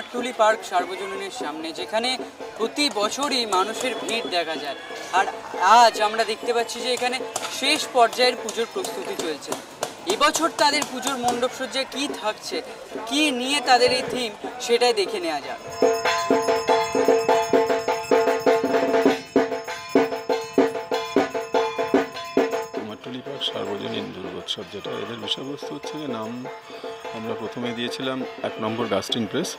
Kumartuli park সার্বজনীনের সামনে, যেখানে প্রতি বছরই মানুষের ভিড় দেখা যায়। আর আজ আমরা দেখতে পাচ্ছি যে এখানে শেষ পর্যায়ের পুজোর প্রস্তুতি চলছে। এবছর তাদের পুজোর মণ্ডপসজ্জায় কী থাকছে, কী নিয়ে তাদের এই থিম, সেটাই দেখে নেওয়া যাক। কুমারটুলি পার্ক সার্বজনীন দুর্গোৎসব, যেটা এদের বিষয়বস্তু হচ্ছে নাম আমরা প্রথমে দিয়েছিলাম 1 নম্বর গাস্টিন প্রেস।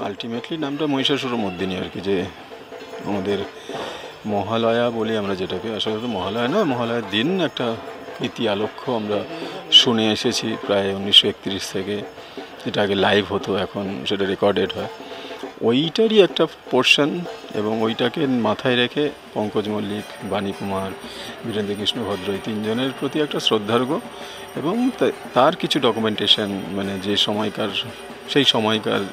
আলটিমেটলি নামটা মহিষাসুরমর্দিনী আর কি, যে আমাদের মহালয়া বলি আমরা যেটাকে, আসলে তো মহালয়া না, মহালয়ার দিন একটা ইতি আলক্ষ্য আমরা শুনে এসেছি প্রায় 1931 থেকে। এটা আগে লাইভ হতো, এখন সেটা রেকর্ডেড হয়। ওইটারই একটা পোর্শন, এবং ওইটাকে মাথায় রেখে পঙ্কজ মল্লিক, বাণী কুমার, বীরেন্দ্র কৃষ্ণ ভদ্র এই তিনজনের প্রতি একটা শ্রদ্ধার্ঘ্য এবং তার কিছু ডকুমেন্টেশন, মানে যে সময়কার, সেই সময়কার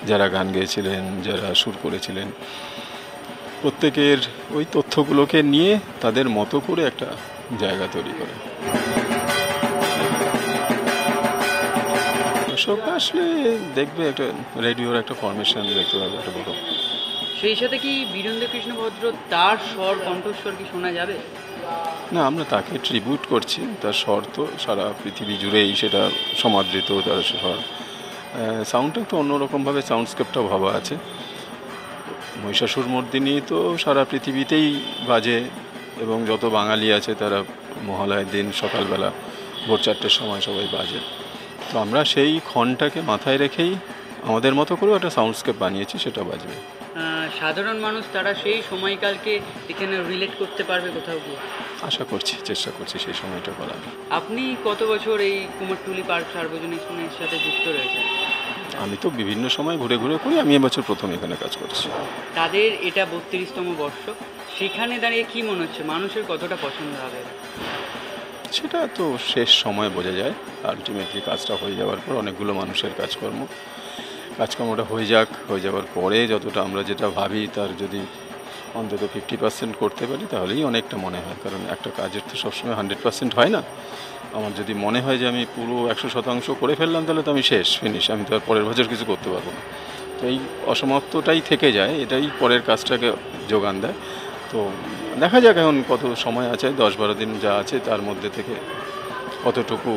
যারা গান গেয়েছিলেন, যারা সুর করেছিলেন, প্রত্যেকের ওই তথ্যগুলোকে নিয়ে তাদের মতো করে একটা জায়গা তৈরি করে। দর্শক আসলে দেখবে একটা রেডিওর একটা ফরমেশন দেখতে পাবে একটা বড়। সেই সাথে কি বীরেন্দ্র কৃষ্ণ ভদ্র তার স্বর, কণ্ঠস্বর কি শোনা যাবে? না, আমরা তাকে ট্রিবিউট করছি, তার স্বর তো সারা পৃথিবী জুড়েই সেটা সমাদৃত, তার স্বর। সাউন্ডটা একটু অন্যরকমভাবে, সাউন্ডস্কেপটাও ভাবা আছে। মহিষাসুরমর্দিনী তো সারা পৃথিবীতেই বাজে, এবং যত বাঙালি আছে তারা মহালয়ের দিন সকালবেলা ভোর 4টের সময় সবাই বাজে। তো আমরা সেই ক্ষণটাকে মাথায় রেখেই আমাদের মতো করেও একটা সাউন্ডস্কেপ বানিয়েছি, সেটা বাজবে। সাধারণ মানুষ তারা সেই সময়কালকে এখানে রিলেট করতে পারবে কোথাও গিয়ে? আশা করছি, চেষ্টা করছি সেই সময়টা করার। আপনি কত বছর এই কুমারটুলি পার্ক সার্বজনীনের সাথে যুক্ত রয়েছেন? আমি তো বিভিন্ন সময় ঘুরে ঘুরে করি, আমি এবছর প্রথম এখানে কাজ করছি। তাদের এটা 32তম বর্ষ, সেখানে দাঁড়িয়ে কি মনে হচ্ছে মানুষের কতটা পছন্দ হবে? সেটা তো শেষ সময় বোঝা যায়। আলটিমেটলি কাজটা হয়ে যাওয়ার পর অনেকগুলো মানুষের কাজকর্মটা হয়ে যাওয়ার পরে যতটা আমরা যেটা ভাবি তার যদি অন্তত 50% করতে পারি তাহলেই অনেকটা মনে হয়। কারণ একটা কাজের তো সবসময় 100% হয় না। আমার যদি মনে হয় যে আমি পুরো 100% করে ফেললাম, তাহলে তো আমি ফিনিশ, আমি তো আর পরের বছর কিছু করতে পারবো না। তো এই অসমাপ্তটাই থেকে যায়, এটাই পরের কাজটাকে যোগান দেয়। তো দেখা যাক এখন কত সময় আছে, 10-12 দিন যা আছে তার মধ্যে থেকে কতটুকু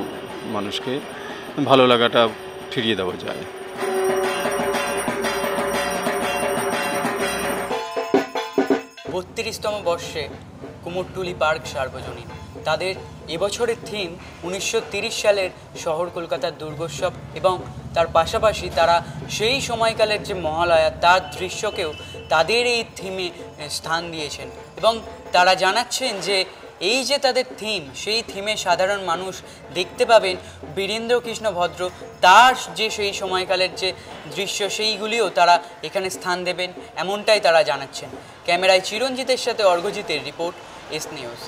মানুষকে ভালো লাগাটা ফিরিয়ে দেওয়া যায়। 32তম বর্ষে কুমোরটুলি পার্ক সার্বজনীন, তাদের এবছরের থিম 1930 সালের শহর কলকাতার দুর্গোৎসব, এবং তার পাশাপাশি তারা সেই সময়কালের যে মহালয়া তার দৃশ্যকেও তাদের এই থিমে স্থান দিয়েছেন। এবং তারা জানাচ্ছেন যে এই যে তাদের থিম, সেই থিমে সাধারণ মানুষ দেখতে পাবেন বীরেন্দ্র কৃষ্ণ ভদ্র, তার যে সেই সময়কালের যে দৃশ্য, সেইগুলিও তারা এখানে স্থান দেবেন, এমনটাই তারা জানাচ্ছেন। ক্যামেরায় চিরঞ্জিতের সাথে অর্ঘজিতের রিপোর্ট, এস নিউজ।